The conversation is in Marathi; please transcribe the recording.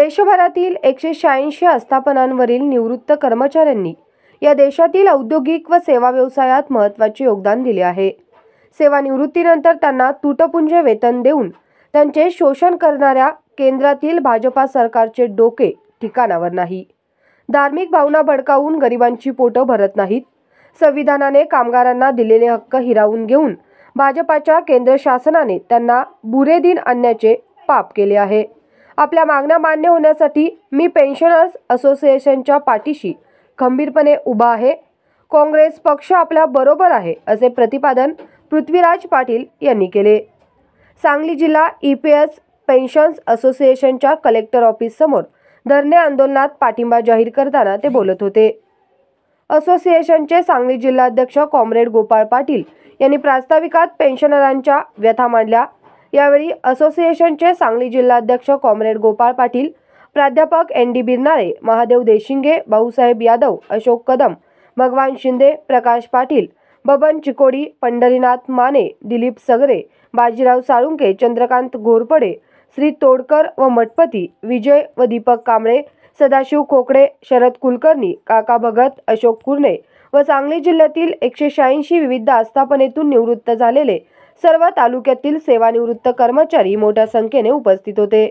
देशभरातील 186 आस्थापनांवरील निवृत्त कर्मचाऱ्यांनी या देशातील औद्योगिक व सेवा व्यवसायात महत्त्वाचे योगदान दिले आहे। सेवानिवृत्तीनंतर त्यांना तुटपुंज वेतन देऊन त्यांचे शोषण करणाऱ्या केंद्रातील भाजपा सरकारचे डोके ठिकाणावर नाही। धार्मिक भावना भडकावून गरिबांची पोटं भरत नाहीत। संविधानाने कामगारांना दिलेले हक्क हिरावून घेऊन भाजपाच्या केंद्र शासनाने त्यांना बुरे दिन आणण्याचे पाप केले आहे। आपल्या मागण्या मान्य होण्यासाठी मी पेन्शनर्स असोसिएशनच्या पाठीशी खंबीरपणे उभा आहे। काँग्रेस पक्ष आपल्या बरोबर आहे, असे प्रतिपादन पृथ्वीराज पाटील यांनी केले। सांगली जिल्हा EPS पेन्शनर्स असोसिएशनच्या कलेक्टर ऑफिस समोर धरणे आंदोलनात पाठिंबा जाहीर करताना ते बोलत होते। असोसिएशनचे सांगली जिल्हाध्यक्ष कॉम्रेड गोपाळ पाटील यांनी प्रास्ताविकात पेन्शनरांच्या व्यथा मांडल्या। यावेळी असोसिएशनचे सांगली जिल्हाध्यक्ष कॉम्रेड गोपाळ पाटील, प्राध्यापक ND बिरनाळे, महादेव देशिंगे, भाऊसाहेब यादव, अशोक कदम, भगवान शिंदे, प्रकाश पाटील, बबन चिकोडी, पंढरीनाथ माने, दिलीप सगरे, बाजीराव साळुंके, चंद्रकांत घोरपडे, श्री तोडकर व मठपती, विजय व दीपक कांबळे, सदाशिव खोकडे, शरद कुलकर्णी, काका भगत, अशोक कुर्णे व सांगली जिल्ह्यातील 186 विविध आस्थापनेतून निवृत्त झालेले सर्व तालुक्यातील सेवानिवृत्त कर्मचारी मोठ्या संख्येने उपस्थित होते।